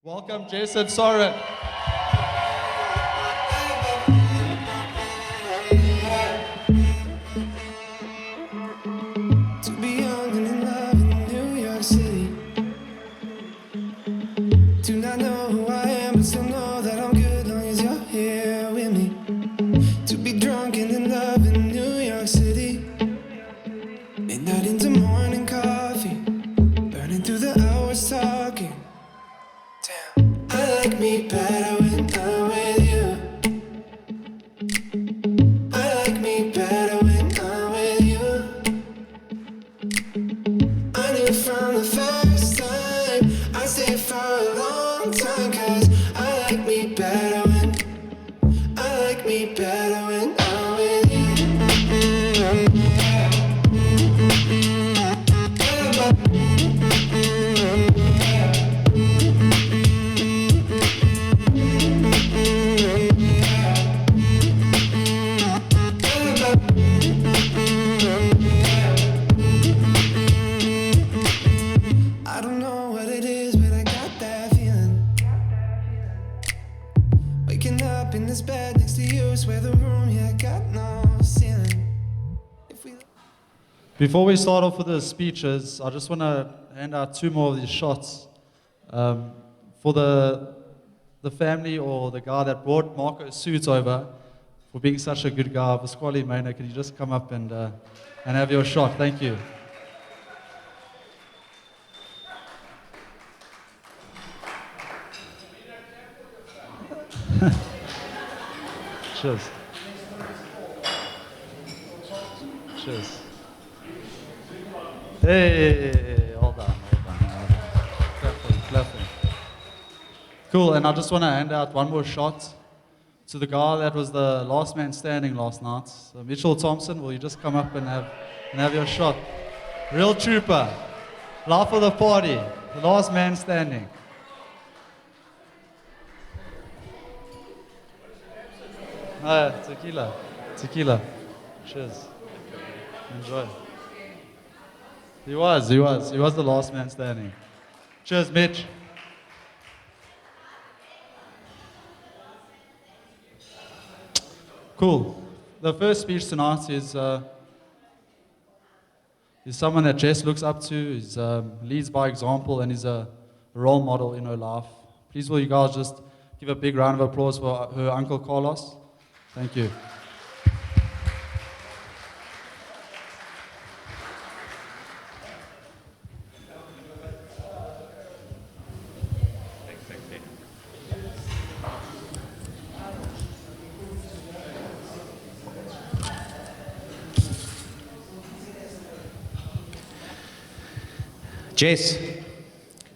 Welcome, Jason Sorren. To be young and in love in New York City. Do not know who I am, but still know that I'm good long as you're here with me. To be drunk and in love in New York City. Midnight into morning coffee, burning through the hours talking. Damn, I like me better when I'm with you. I like me better when I'm with you. I knew from the first time I stayed for a long time, 'cause I like me better when I'm with you. I don't know what it is, but I got that feeling. Waking up in this bed next to you, swear the room, yeah, got no ceiling. If we Before we start off with the speeches, I just want to hand out two more of these shots for the family or the guy that brought Marco's suits over for being such a good guy. Pasquale Maynard, can you just come up and have your shot? Thank you. Cheers. Cheers. Hey, hold on. Clapping. Cool, and I just want to hand out one more shot to the guy that was the last man standing last night. So Mitchell Thompson, will you just come up and have your shot? Real trooper, life of the party, the last man standing. Tequila. Cheers. Enjoy. He was the last man standing. Cheers, Mitch. Cool. The first speech tonight is someone that Jess looks up to, is leads by example, and is a role model in her life. Please will you guys just give a big round of applause for her uncle Carlos. Thank you. Jess,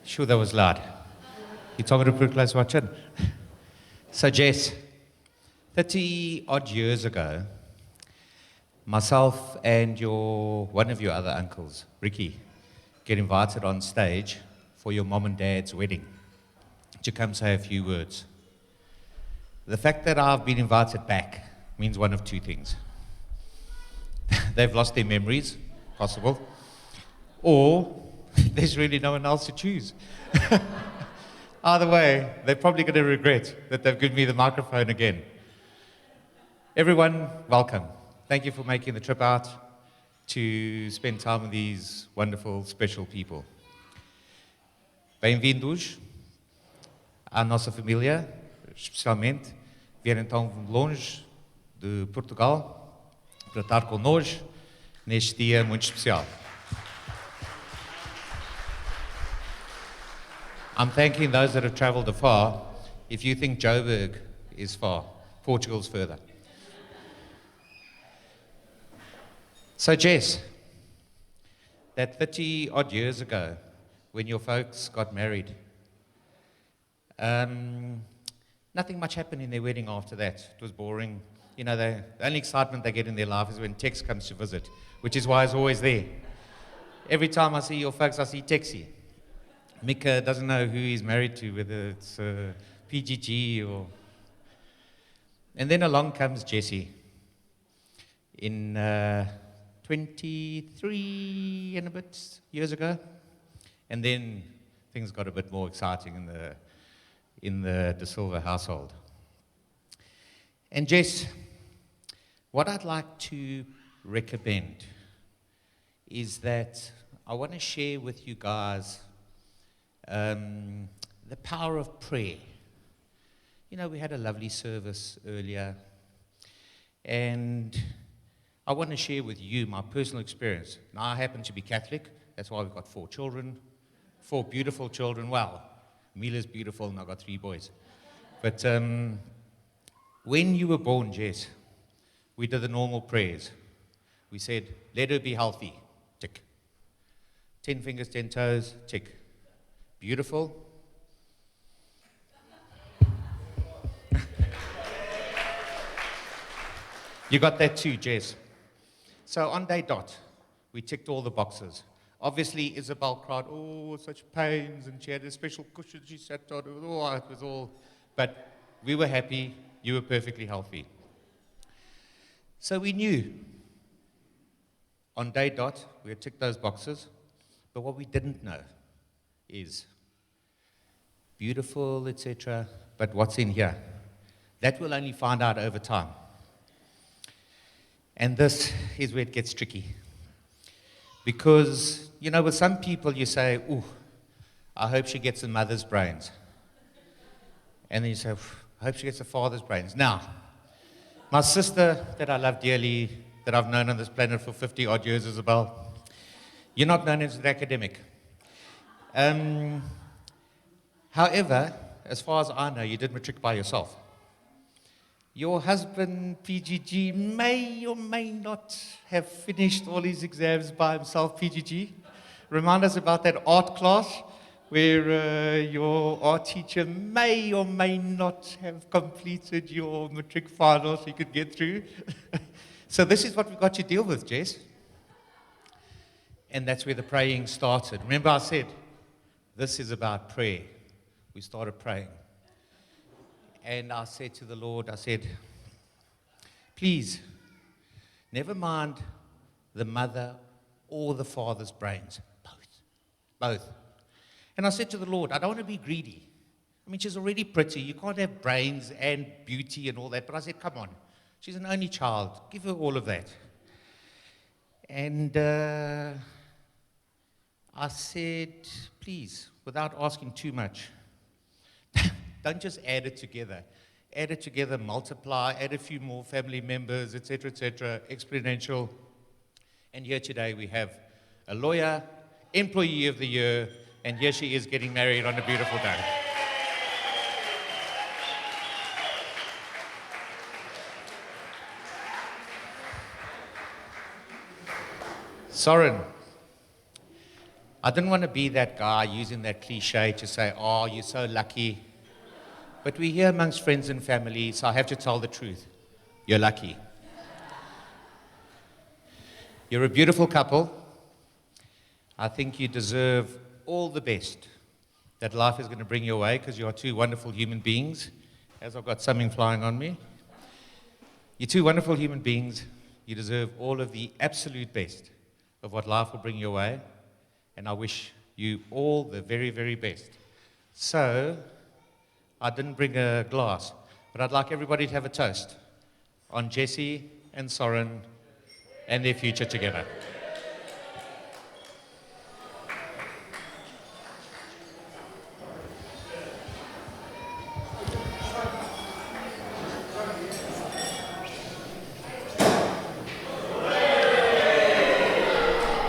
sure that was loud. You told me to put close watch in. So Jess, 30 odd years ago, myself and one of your other uncles, Ricky, get invited on stage for your mom and dad's wedding to come say a few words. The fact that I've been invited back means one of two things. They've lost their memories, possible, or there's really no one else to choose. Either way, they're probably going to regret that they've given me the microphone again. Everyone, welcome. Thank you for making the trip out to spend time with these wonderful, special people. Bem-vindos à nossa família, especialmente vieram tão longe de Portugal para estar connosco neste dia muito especial. I'm thanking those that have travelled afar. If you think Joburg is far, Portugal's further. So Jess, that 30 odd years ago, when your folks got married, nothing much happened in their wedding after that. It was boring. You know, the only excitement they get in their life is when Tex comes to visit, which is why it's always there. Every time I see your folks, I see Texie. Mika doesn't know who he's married to, whether it's PGG or... And then along comes Jessie in 23 and a bit years ago. And then things got a bit more exciting in the in the De Silva household. And Jess, what I'd like to recommend is that I want to share with you guys the power of prayer. You know, we had a lovely service earlier, and I want to share with you my personal experience. Now, I happen to be Catholic. That's why we've got 4 children, 4 beautiful children. Well, Mila's beautiful, and I've got 3 boys. But when you were born, Jess, we did the normal prayers. We said, let her be healthy, tick. 10 fingers, 10 toes, tick. Beautiful. You got that too, Jess. So on day dot, we ticked all the boxes. Obviously, Isabel cried, oh, such pains, and she had a special cushion she sat on. Oh, it was all, but we were happy. You were perfectly healthy. So we knew on day dot, we had ticked those boxes, but what we didn't know is beautiful, etc., but what's in here? That we'll only find out over time. And this is where it gets tricky. Because, you know, with some people you say, ooh, I hope she gets a mother's brains. And then you say, I hope she gets a father's brains. Now, my sister that I love dearly, that I've known on this planet for 50 odd years, Isabel, you're not known as an academic. However, as far as I know, you did matric by yourself. Your husband, PGG, may or may not have finished all his exams by himself, PGG. Remind us about that art class where your art teacher may or may not have completed your matric final so you could get through. So this is what we've got to deal with, Jess. And that's where the praying started. Remember I said, this is about prayer. We started praying. And I said to the Lord, I said, please, never mind the mother or the father's brains. Both. And I said to the Lord, I don't want to be greedy. I mean, she's already pretty. You can't have brains and beauty and all that. But I said, come on. She's an only child. Give her all of that. And I said, please, without asking too much, don't just add it together. Add it together, multiply, add a few more family members, etc., exponential. And here today we have a lawyer, employee of the year, and here she is getting married on a beautiful day. Sorren, I didn't want to be that guy using that cliche to say, oh, you're so lucky. But we're here amongst friends and family, so I have to tell the truth. You're lucky. You're a beautiful couple. I think you deserve all the best that life is going to bring your way, because you are 2 wonderful human beings, as I've got something flying on me. You're 2 wonderful human beings. You deserve all of the absolute best of what life will bring your way, and I wish you all the very, very best. So, I didn't bring a glass, but I'd like everybody to have a toast on Jesse and Sorren and their future together.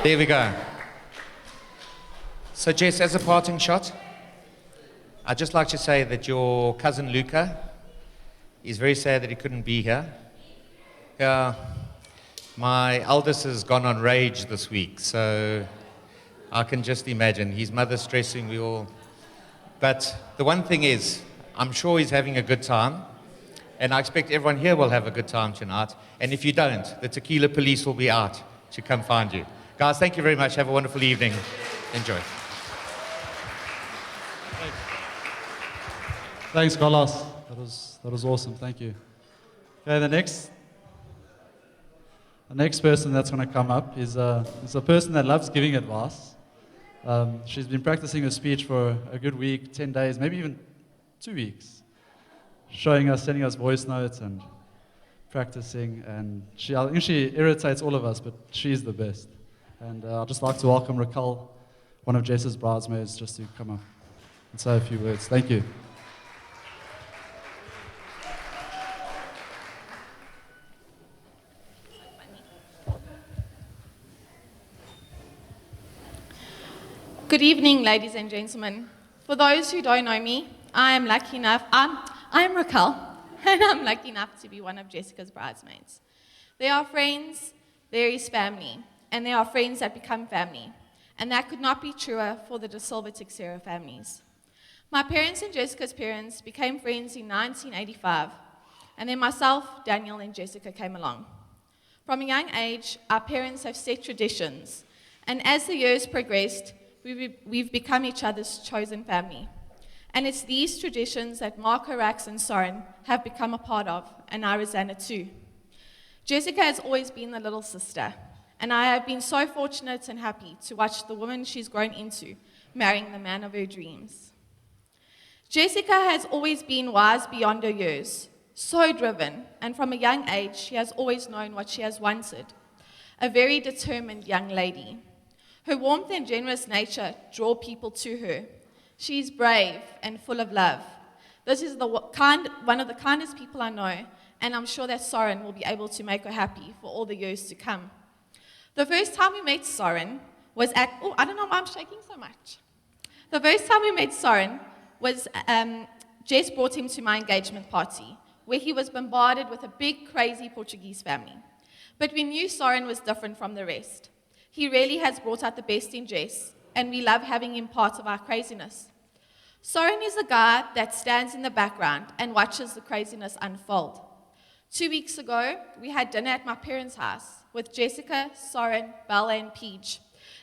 There we go. So, Jess, as a parting shot, I'd just like to say that your cousin Luca is very sad that he couldn't be here. My eldest has gone on rage this week, so I can just imagine. His mother's stressing, we all. But the one thing is, I'm sure he's having a good time, and I expect everyone here will have a good time tonight. And if you don't, the tequila police will be out to come find you. Guys, thank you very much. Have a wonderful evening. Enjoy. Thanks, Carlos. That was awesome. Thank you. Okay, the next person that's going to come up is a person that loves giving advice. She's been practicing her speech for a good week, 10 days, maybe even 2 weeks, showing us, sending us voice notes and practicing. And I think she irritates all of us, but she's the best. And I'd just like to welcome Raquel, one of Jess's bridesmaids, just to come up and say a few words. Thank you. Good evening, ladies and gentlemen. For those who don't know me, I'm Raquel, and I'm lucky enough to be one of Jessica's bridesmaids. They are friends, there is family, and there are friends that become family. And that could not be truer for the De Silva Teixeira families. My parents and Jessica's parents became friends in 1985, and then myself, Daniel, and Jessica came along. From a young age, our parents have set traditions, and as the years progressed, we've become each other's chosen family. And it's these traditions that Marco, Rax, and Sorren have become a part of, and I Rosanna too. Jessica has always been the little sister, and I have been so fortunate and happy to watch the woman she's grown into, marrying the man of her dreams. Jessica has always been wise beyond her years, so driven, and from a young age, she has always known what she has wanted. A very determined young lady. Her warmth and generous nature draw people to her. She is brave and full of love. This is one of the kindest people I know, and I'm sure that Sorren will be able to make her happy for all the years to come. The first time we met Sorren was I don't know why I'm shaking so much. The first time we met Sorren was, Jess brought him to my engagement party, where he was bombarded with a big, crazy Portuguese family. But we knew Sorren was different from the rest. He really has brought out the best in Jess, and we love having him part of our craziness. Sorren is the guy that stands in the background and watches the craziness unfold. 2 weeks ago, we had dinner at my parents' house with Jessica, Sorren, Bella, and Peach,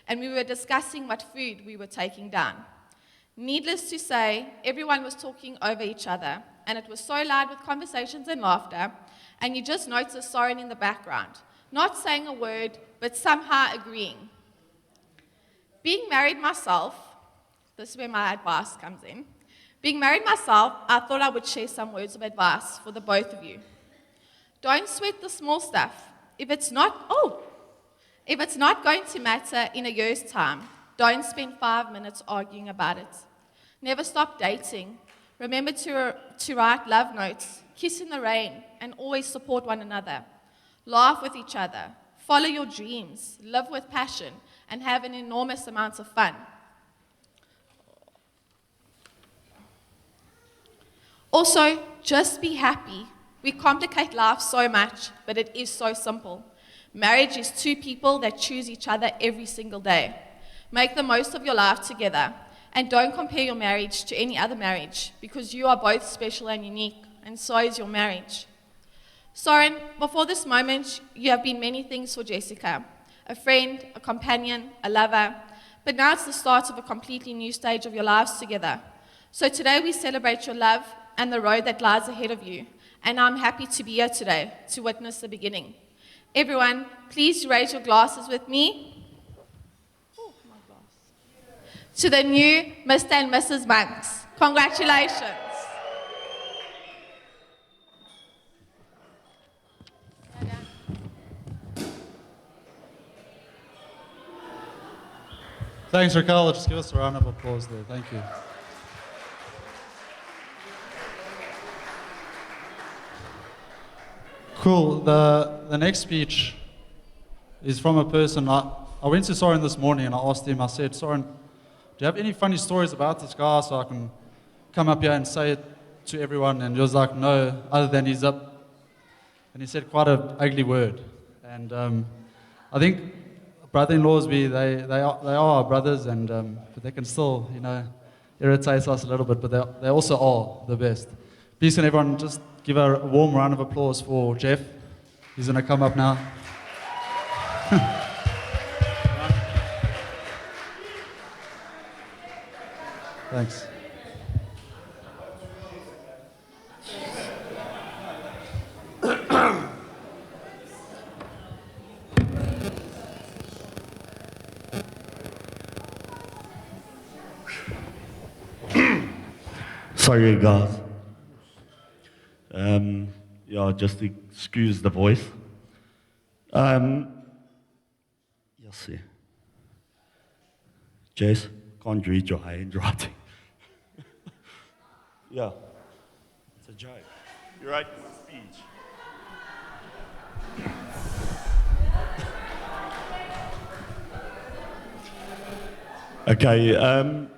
and we were discussing what food we were taking down. Needless to say, everyone was talking over each other, and it was so loud with conversations and laughter, and you just noticed Sorren in the background, not saying a word, but somehow agreeing. Being married myself, this is where my advice comes in. Being married myself, I thought I would share some words of advice for the both of you. Don't sweat the small stuff. If it's not going to matter in a year's time, don't spend 5 minutes arguing about it. Never stop dating. Remember to write love notes, kiss in the rain, and always support one another. Laugh with each other. Follow your dreams. Live with passion, and have an enormous amount of fun. Also, just be happy. We complicate life so much, but it is so simple. Marriage is two people that choose each other every single day. Make the most of your life together, and don't compare your marriage to any other marriage, because you are both special and unique, and so is your marriage. Sorren, before this moment, you have been many things for Jessica. A friend, a companion, a lover, but now it's the start of a completely new stage of your lives together. So today we celebrate your love and the road that lies ahead of you, and I'm happy to be here today to witness the beginning. Everyone, please raise your glasses with me. Oh, my glass. To the new Mr. and Mrs. Monks. Congratulations. Thanks, Raquel. Just give us a round of applause there. Thank you. Cool. The next speech is from a person. I went to Sorren this morning and I asked him, I said, Sorren, do you have any funny stories about this guy so I can come up here and say it to everyone? And he was like, no, other than he's up. And he said quite an ugly word. And I think brother-in-laws, they are our brothers, and but they can still, irritate us a little bit, but they also are the best. Please can everyone just give a warm round of applause for Jeff. He's going to come up now. Thanks. Sorry, guys. Yeah, just excuse the voice. Yes, sir. Jess, can't read your handwriting. Yeah, it's a joke. You're writing a speech. Okay,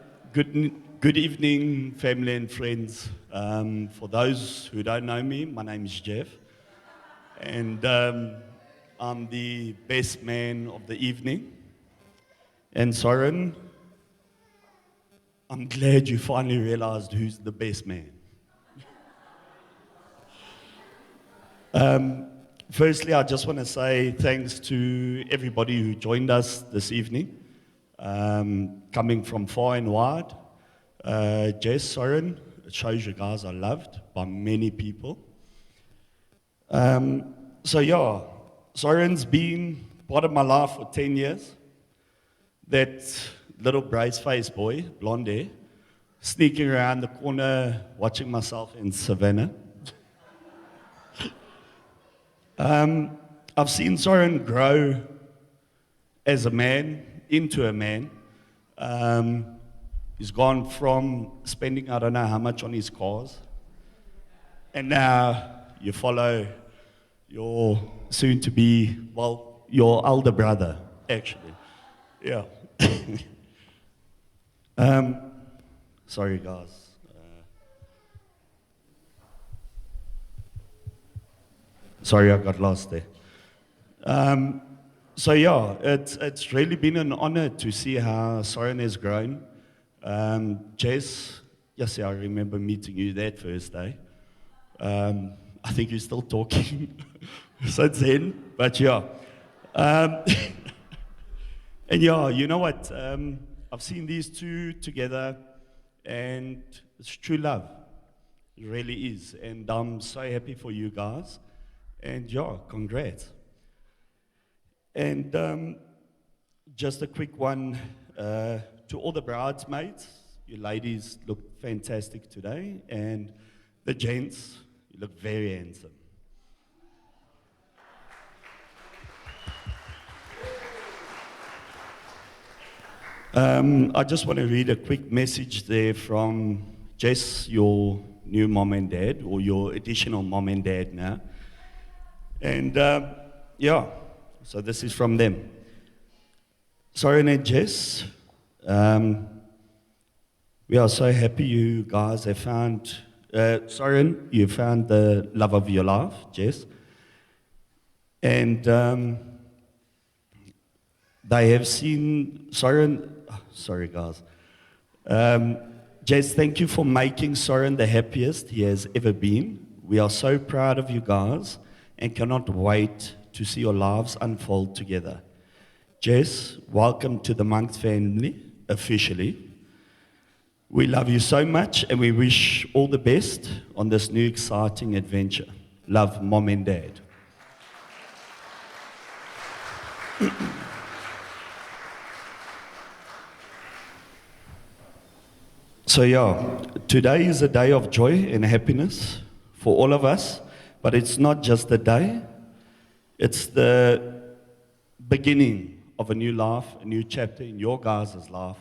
good evening, family and friends. For those who don't know me, my name is Jeff, and I'm the best man of the evening. And Sorren, I'm glad you finally realized who's the best man. Firstly, I just want to say thanks to everybody who joined us this evening, coming from far and wide. Jess, Sorren, it shows you guys are loved by many people. So yeah, Sorren's been part of my life for 10 years. That little brace-faced boy, blonde hair, sneaking around the corner, watching myself in Savannah. I've seen Sorren grow as a man into a man. He's gone from spending I don't know how much on his cars, and now you follow your soon-to-be, well, your elder brother, actually. Yeah. Sorry, guys. Sorry, I got lost there. So yeah, it's really been an honor to see how Sorren has grown. Jess, yes, I remember meeting you that first day. I think you're still talking since then, but yeah. And yeah, you know what? I've seen these two together, and it's true love. It really is. And I'm so happy for you guys. And yeah, congrats. And just a quick one to all the bridesmaids. You ladies look fantastic today. And the gents, you look very handsome. I just want to read a quick message there from Jess, your new mom and dad, or your additional mom and dad now. And yeah, so this is from them. Sorren and Jess, we are so happy you guys have found, Sorren, you found the love of your life, Jess. And they have seen, Sorren, sorry guys. Jess, thank you for making Sorren the happiest he has ever been. We are so proud of you guys and cannot wait to see your lives unfold together. Jess, welcome to the Monks family, officially. We love you so much and we wish all the best on this new exciting adventure. Love, Mom and Dad. So yeah, today is a day of joy and happiness for all of us, but it's not just a day, it's the beginning of a new life, a new chapter in your guys' life.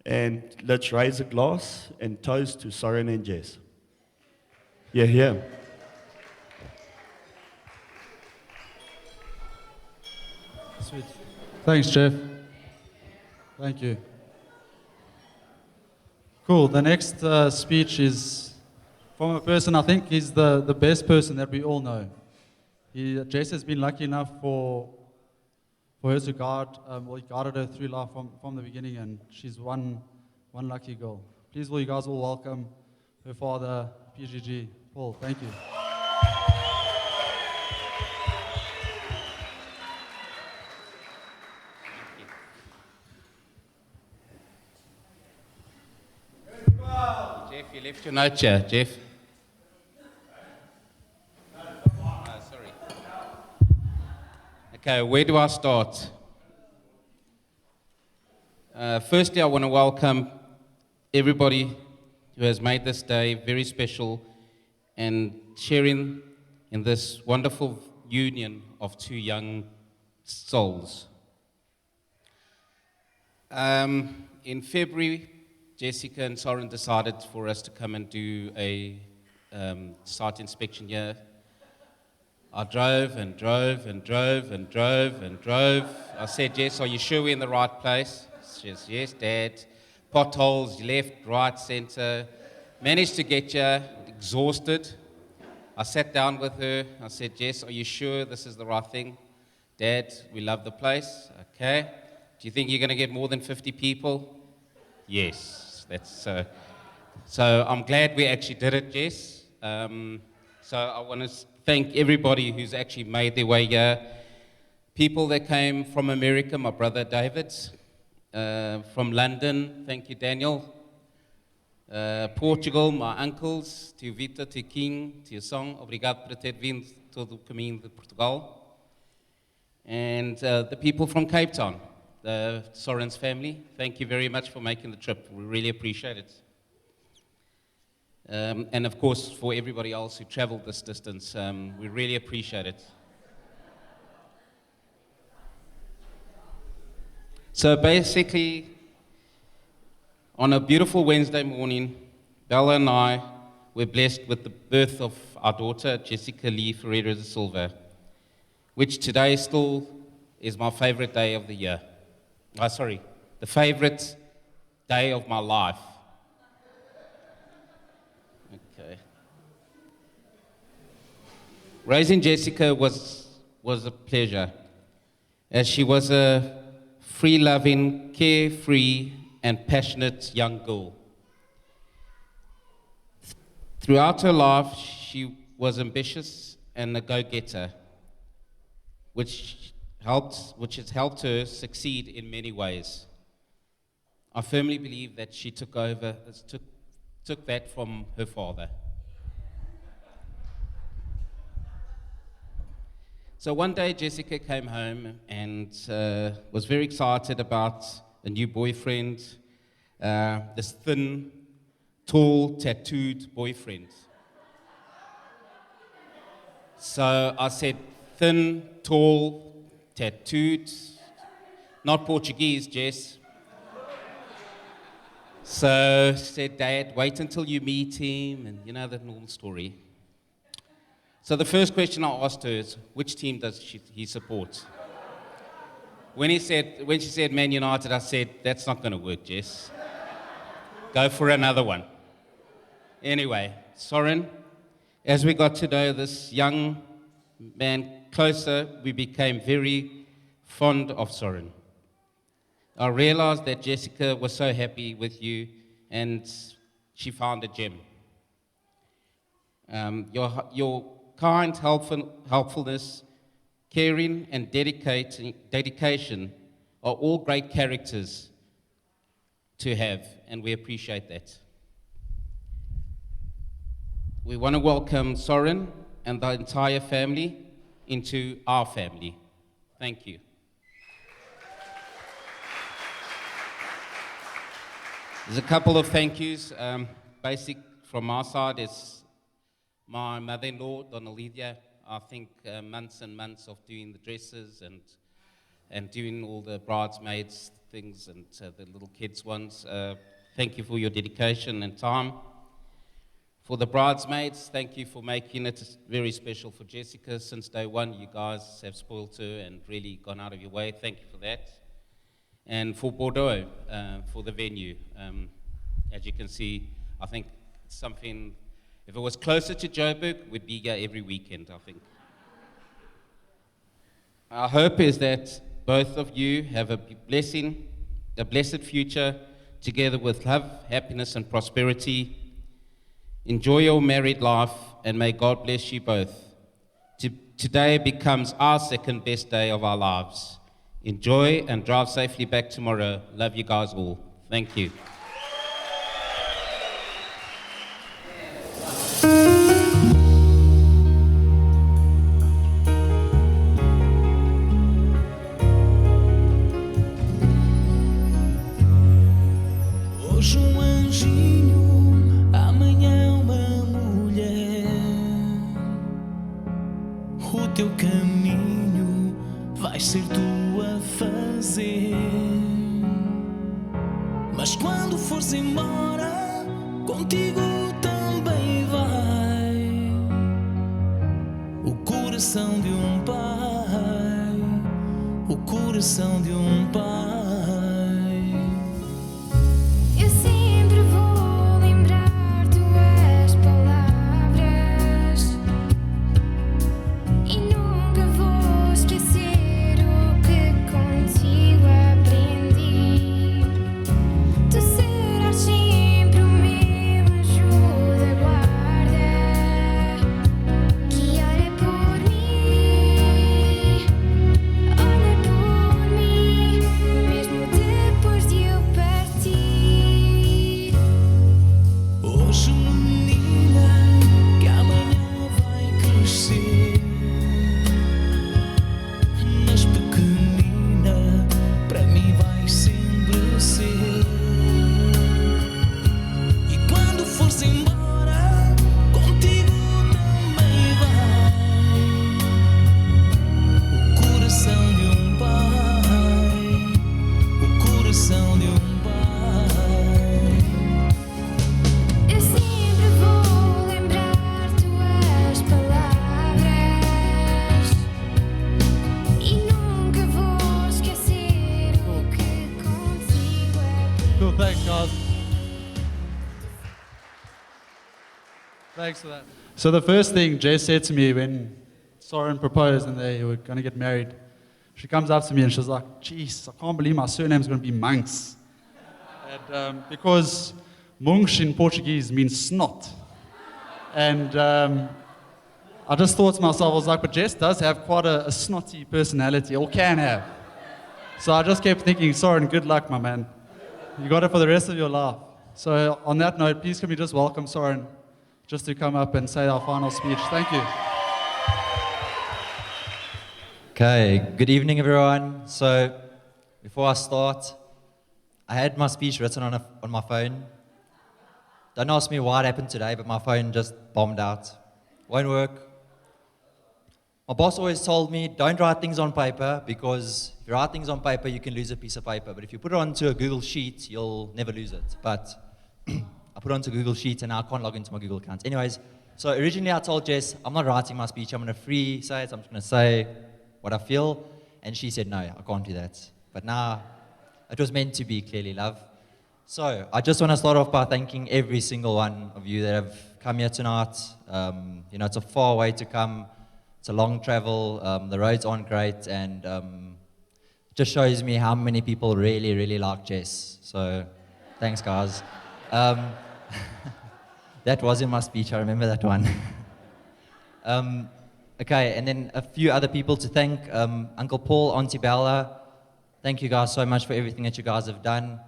And let's raise a glass and toast to Sorren and Jess. Yeah, yeah. Sweet. Thanks, Jeff. Thank you. Cool. The next speech is from a person I think is the best person that we all know. Jess has been lucky enough for her to guide, he guided her through life from the beginning, and she's one lucky girl. Please, will you guys all welcome her father, PGG. Paul, thank you. Jeff, you left your note here, Jeff. Sorry. Okay, where do I start? Firstly, I want to welcome everybody who has made this day very special and sharing in this wonderful union of two young souls. In February, Jessica and Sorren decided for us to come and do a site inspection here. I drove and drove and drove and drove and drove. I said, Jess, are you sure we're in the right place? She says, yes, Dad. Potholes, left, right, center. Managed to get here, exhausted. I sat down with her. I said, Jess, are you sure this is the right thing? Dad, we love the place. Okay. Do you think you're going to get more than 50 people? Yes. That's so I'm glad we actually did it, Jess. So I want to thank everybody who's actually made their way here. People that came from America, my brother David. From London, thank you, Daniel. Portugal, my uncles, tio Vita, tio King, tio Song, obrigado por ter vindo todo o caminho de Portugal. And the people from Cape Town, the Sorren's family, thank you very much for making the trip. We really appreciate it. And of course, for everybody else who traveled this distance, we really appreciate it. So basically, on a beautiful Wednesday morning, Bella and I were blessed with the birth of our daughter, Jessica Lee Ferreira da Silva, which today still is my favorite day of the year. The favorite day of my life. Okay. Raising Jessica was a pleasure, as she was a free-loving, carefree, and passionate young girl. Throughout her life, she was ambitious and a go-getter, which has helped her succeed in many ways. I firmly believe that she took that from her father. So one day, Jessica came home and was very excited about a new boyfriend, this thin, tall, tattooed boyfriend. So I said, thin, tall, tattooed, not Portuguese, Jess. So she said, Dad, wait until you meet him, and you know the normal story. So the first question I asked her is, which team does he support? When she said Man United, I said, that's not going to work, Jess. Go for another one. Anyway, Sorren, as we got to know this young man closer, we became very fond of Sorren. I realized that Jessica was so happy with you, and she found a gem. Your kind helpfulness, caring, and dedication are all great characters to have, and we appreciate that. We want to welcome Sorren and the entire family into our family. Thank you. There's a couple of thank yous. Basic from my side is my mother-in-law, Donna Lydia. I think months and months of doing the dresses and doing all the bridesmaids things and the little kids ones. Thank you for your dedication and time. For the bridesmaids, thank you for making it very special for Jessica. Since day one, you guys have spoiled her and really gone out of your way. Thank you for that. And for Bordeaux, for the venue. As you can see, I think it's something, if it was closer to Joburg, we'd be here every weekend, I think. Our hope is that both of you have a blessed future together with love, happiness, and prosperity. Enjoy your married life, and may God bless you both. Today becomes our second best day of our lives. Enjoy and drive safely back tomorrow. Love you guys all. Thank you. Hoje um anjinho ser tu a fazer. Mas quando fores embora, contigo também vai o coração de um pai, o coração de um pai. Eu sempre vou lembrar tuas palavras e nunca vou esquecer o que contigo aprendi. Tu serás sempre o meu anjo da guarda, que olha por mim, mesmo depois de eu partir. Hoje, menina, que amanhã vai crescer, mas pequenina, para mim vai sempre ser. E quando fores embora, contigo também vai o coração de um pai, o coração de um pai. Eu sempre vou lembrar tuas palavras e nunca vou esquecer o que contigo aprendi. Cool, thanks, guys. Thanks for that. So the first thing Jess said to me when Sorren proposed and they were going to get married, she comes up to me and she's like, "Jeez, I can't believe my surname's going to be Monks." And because Munch in Portuguese means snot. And I just thought to myself, I was like, but Jess does have quite a snotty personality, or can have. So I just kept thinking, Sorren, good luck, my man. You got it for the rest of your life. So on that note, please can we just welcome Sorren just to come up and say our final speech. Thank you. Okay, good evening, everyone. So, before I start, I had my speech written on my phone. Don't ask me why it happened today, but my phone just bombed out. Won't work. My boss always told me, don't write things on paper, because if you write things on paper, you can lose a piece of paper. But if you put it onto a Google Sheet, you'll never lose it. But I put it onto Google Sheet, and now I can't log into my Google account. Anyways, so originally I told Jess, I'm not writing my speech. I'm going to free say it. I'm just going to say what I feel. And she said, no, I can't do that. But now, it was meant to be, clearly, love. So I just want to start off by thanking every single one of you that have come here tonight. You know, it's a far way to come. It's a long travel. The roads aren't great. And it just shows me how many people really, really like Jess. So thanks, guys. That was in my speech. I remember that one. Okay, and then a few other people to thank. Uncle Paul, Auntie Bella. Thank you guys so much for everything that you guys have done.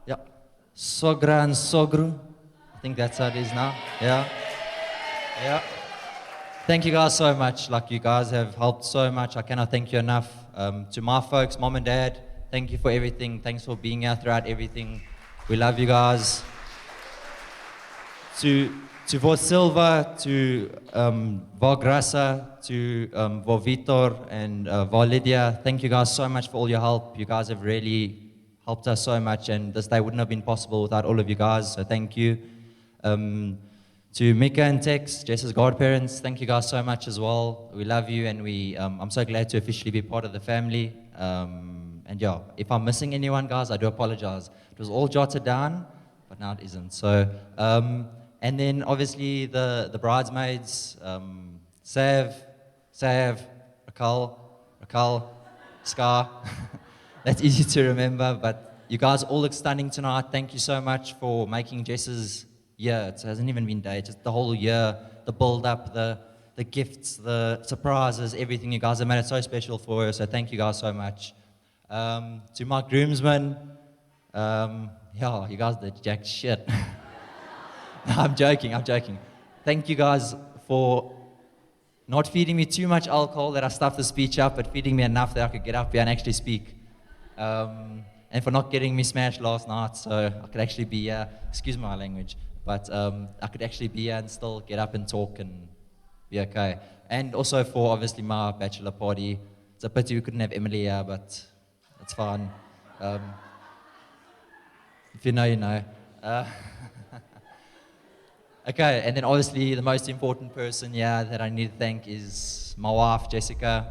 Yeah. Sogra and Sogru. I think that's how it is now. Yeah. Yeah. Thank you guys so much. Like, you guys have helped so much. I cannot thank you enough. To my folks, mom and dad, thank you for everything. Thanks for being here throughout everything. We love you guys. To Võ Silva, to Võ Grasa, to Võ Vitor, and Võ Lydia, thank you guys so much for all your help. You guys have really helped us so much, and this day wouldn't have been possible without all of you guys, so thank you. To Mika and Tex, Jess's godparents, thank you guys so much as well. We love you, and I'm so glad to officially be part of the family. And yeah, if I'm missing anyone, guys, I do apologize. It was all jotted down, but now it isn't. So, and then obviously the bridesmaids, Sav, Raquel, Scar. That's easy to remember, but you guys all look stunning tonight. Thank you so much for making Jess's year. It hasn't even been days, just the whole year, the build-up, the gifts, the surprises, everything. You guys have made it so special for her, so thank you guys so much. To my groomsmen, yeah, you guys did jack shit. No, I'm joking. Thank you guys for not feeding me too much alcohol that I stuffed the speech up, but feeding me enough that I could get up here and actually speak. And for not getting me smashed last night, so I could actually be here, excuse my language, but I could actually be here and still get up and talk and be okay. And also for obviously my bachelor party, It's a pity we couldn't have Emily here, but it's fine. If you know, you know. Okay, and then obviously the most important person here that I need to thank is my wife, Jessica.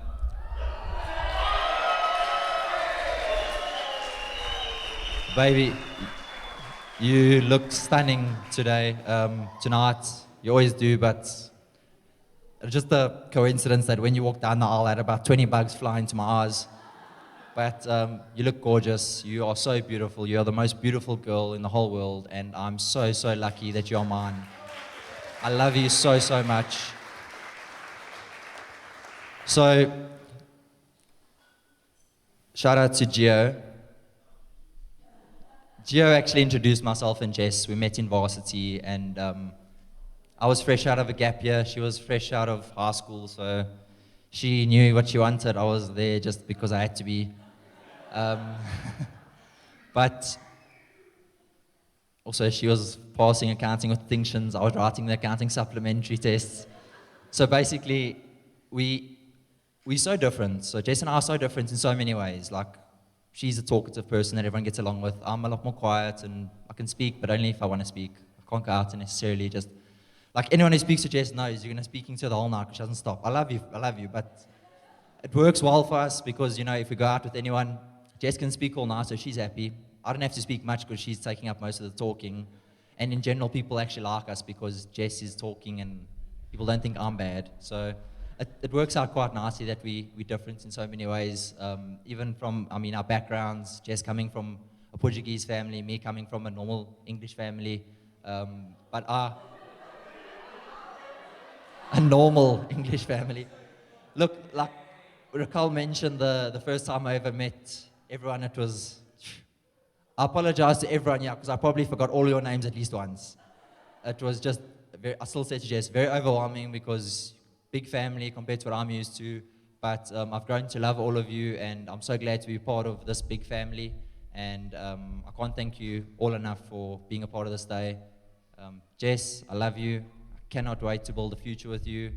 Baby, you look stunning today, tonight. You always do, but it's just a coincidence that when you walked down the aisle, I had about 20 bugs flying to my eyes. But you look gorgeous. You are so beautiful. You are the most beautiful girl in the whole world, and I'm so, so lucky that you're mine. I love you so, so much. So, shout out to Gio. Gio actually introduced myself and Jess. We met in varsity, and I was fresh out of a gap year. She was fresh out of high school, so she knew what she wanted. I was there just because I had to be. But also, she was passing accounting with distinctions. I was writing the accounting supplementary tests. So basically, we're so different. So Jess and I are so different in so many ways. Like, she's a talkative person that everyone gets along with. I'm a lot more quiet, and I can speak, but only if I want to speak. I can't go out and necessarily just... Like, anyone who speaks to Jess knows you're going to speaking to her the whole night because she doesn't stop. I love you, but it works well for us because, you know, if we go out with anyone, Jess can speak all night, so she's happy. I don't have to speak much because she's taking up most of the talking. And in general, people actually like us because Jess is talking and people don't think I'm bad. So it works out quite nicely that we're different in so many ways. Even from, our backgrounds, Jess coming from a Portuguese family, me coming from a normal English family. A normal English family. Look, like Raquel mentioned the first time I ever met everyone, it was... I apologize to everyone here because I probably forgot all your names at least once. It was just, I still say to Jess, very overwhelming because big family compared to what I'm used to. But I've grown to love all of you, and I'm so glad to be part of this big family. And I can't thank you all enough for being a part of this day. Jess, I love you. I cannot wait to build a future with you.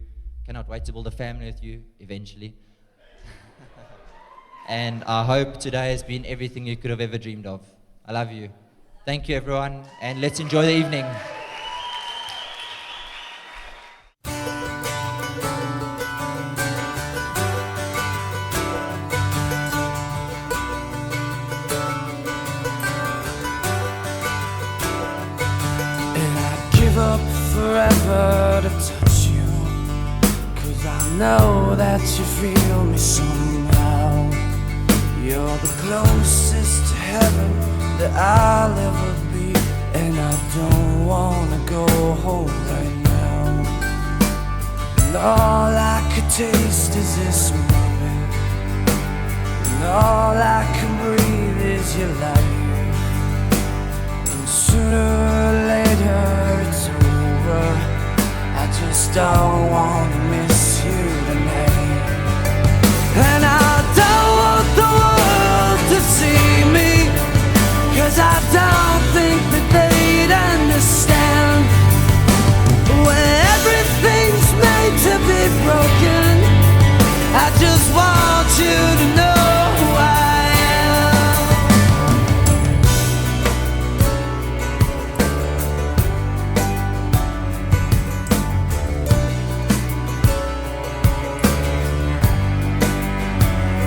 Cannot wait to build a family with you eventually. And I hope today has been everything you could have ever dreamed of. I love you. Thank you, everyone, and let's enjoy the evening. And I'd give up forever to touch you, 'cause I know that you feel me somehow. You're the closest to heaven that I'll ever be, and I don't wanna go home right now. And all I could taste is this moment, and all I can breathe is your life. And sooner or later it's over. I just don't wanna miss you tonight. And I don't want the world to see me, 'cause I don't think that they'd understand. When everything's made to be broken, I just want you to know who I am.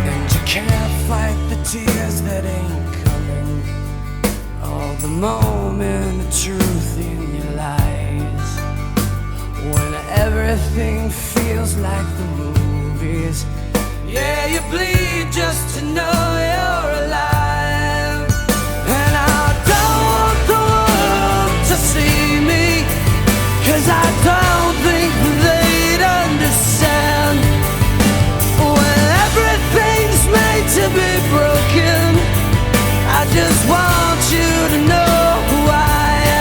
And you can't fight the tears that ain't coming, all the moment of truth in your lies. When everything feels like the movies, yeah, you bleed just to know you're alive. And I don't want the world to see me, 'cause I don't think they'd understand. When everything's made to be broken, I just want you to know who I am.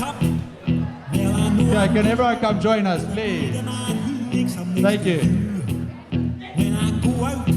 Okay, can everyone come join us, please? Thank you. When I go out